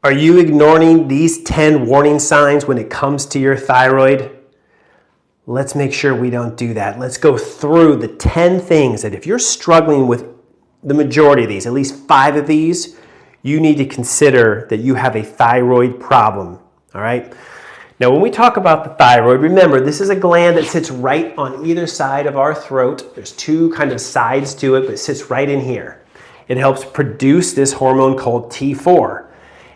Are you ignoring these 10 warning signs when it comes to your thyroid? Let's make sure we don't do that. Let's go through the 10 things that if you're struggling with the majority of these, at least 5 of these, you need to consider that you have a thyroid problem, all right? Now, when we talk about the thyroid, remember, this is a gland that sits right on either side of our throat. There's 2 kind of sides to it, but it sits right in here. It helps produce this hormone called T4.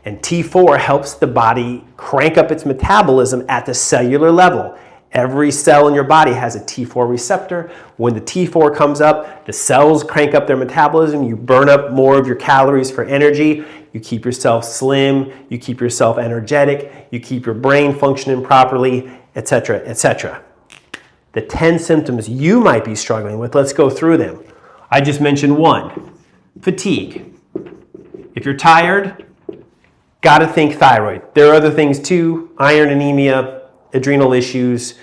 And T4 helps the body crank up its metabolism at the cellular level. Every cell in your body has a T4 receptor. When the T4 comes up, the cells crank up their metabolism. You burn up more of your calories for energy. You keep yourself slim. You keep yourself energetic. You keep your brain functioning properly, etc., etc. The 10 symptoms you might be struggling with, let's go through them. I just mentioned 1, fatigue. If you're tired, gotta think thyroid. There are other things too, iron anemia, adrenal issues,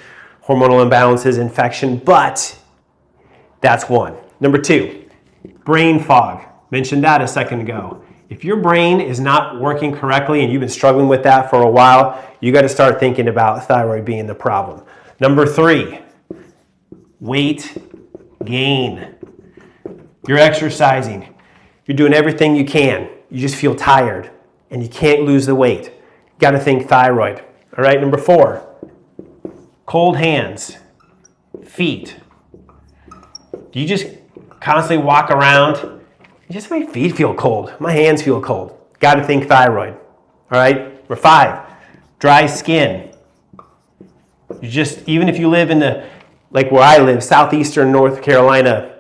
hormonal imbalances, infection, but that's 1. Number 2, brain fog. Mentioned that a second ago. If your brain is not working correctly and you've been struggling with that for a while, you got to start thinking about thyroid being the problem. Number 3, weight gain. You're exercising. You're doing everything you can. You just feel tired and you can't lose the weight. You got to think thyroid. All right, number 4, cold hands, feet. Do you just constantly walk around? Just my feet feel cold. My hands feel cold. Got to think thyroid. All right, number 5, dry skin. You just, even if you live in the, like where I live, southeastern North Carolina,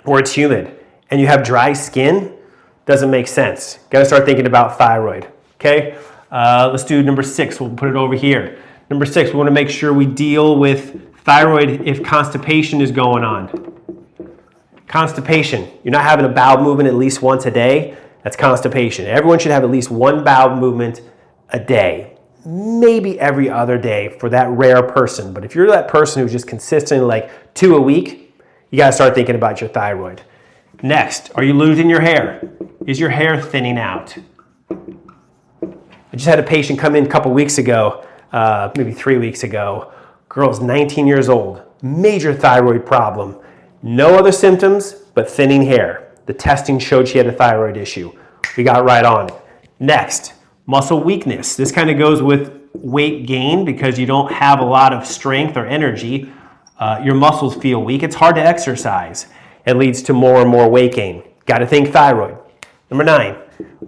where it's humid, and you have dry skin, doesn't make sense. Got to start thinking about thyroid. Okay, let's do number 6. We'll put it over here. Number 6, we want to make sure we deal with thyroid if constipation is going on. Constipation, you're not having a bowel movement at least once a day, that's constipation. Everyone should have at least 1 bowel movement a day, maybe every other day for that rare person. But if you're that person who's just consistently like 2 a week, you got to start thinking about your thyroid. Next, are you losing your hair? Is your hair thinning out? I just had a patient come in a couple weeks ago, maybe 3 weeks ago. Girl's 19 years old, major thyroid problem. No other symptoms, but thinning hair. The testing showed she had a thyroid issue. We got right on it. Next, muscle weakness. This kind of goes with weight gain because you don't have a lot of strength or energy. Your muscles feel weak. It's hard to exercise. It leads to more and more weight gain. Got to think thyroid. Number 9,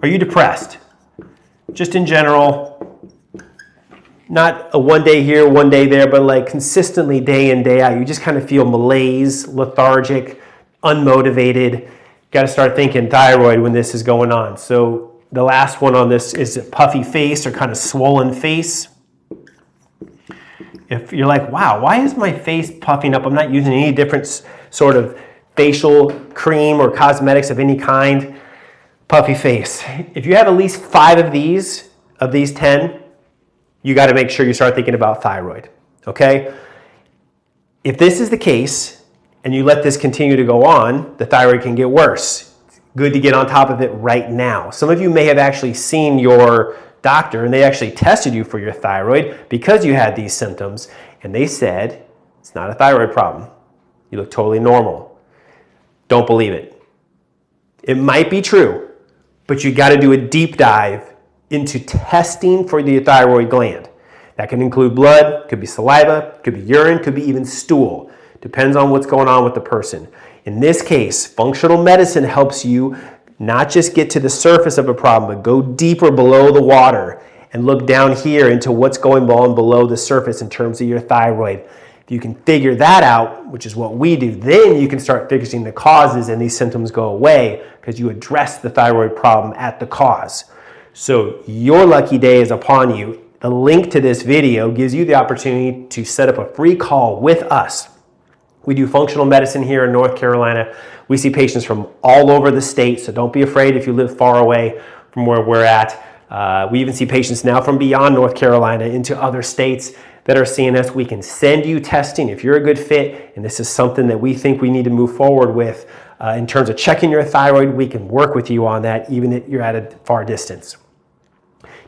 are you depressed? Just in general, not a 1 day here, 1 day there, but like consistently day in, day out. You just kind of feel malaise, lethargic, unmotivated. Got to start thinking thyroid when this is going on. So the last one on this is a puffy face or kind of swollen face. If you're like, wow, why is my face puffing up? I'm not using any different sort of facial cream or cosmetics of any kind. Puffy face. If you have at least 5 of these 10, you got to make sure you start thinking about thyroid, okay? If this is the case and you let this continue to go on, the thyroid can get worse. It's good to get on top of it right now. Some of you may have actually seen your doctor and they actually tested you for your thyroid because you had these symptoms and they said it's not a thyroid problem. You look totally normal. Don't believe it. It might be true, but you got to do a deep dive into testing for the thyroid gland. That can include blood, could be saliva, could be urine, could be even stool. Depends on what's going on with the person. In this case, functional medicine helps you not just get to the surface of a problem, but go deeper below the water and look down here into what's going on below the surface in terms of your thyroid. If you can figure that out, which is what we do, then you can start fixing the causes and these symptoms go away because you address the thyroid problem at the cause. So your lucky day is upon you. The link to this video gives you the opportunity to set up a free call with us. We do functional medicine here in North Carolina. We see patients from all over the state, so don't be afraid if you live far away from where we're at. We even see patients now from beyond North Carolina into other states that are seeing us. We can send you testing if you're a good fit, and this is something that we think we need to move forward with. In terms of checking your thyroid, we can work with you on that even if you're at a far distance.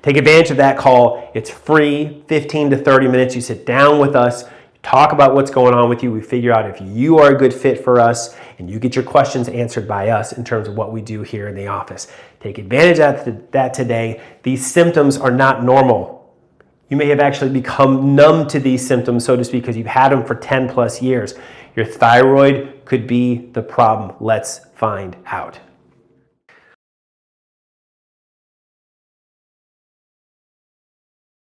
Take advantage of that call. It's free, 15 to 30 minutes. You sit down with us, talk about what's going on with you. We figure out if you are a good fit for us, and you get your questions answered by us in terms of what we do here in the office. Take advantage of that today. These symptoms are not normal. You may have actually become numb to these symptoms, so to speak, because you've had them for 10 plus years. Your thyroid could be the problem. Let's find out.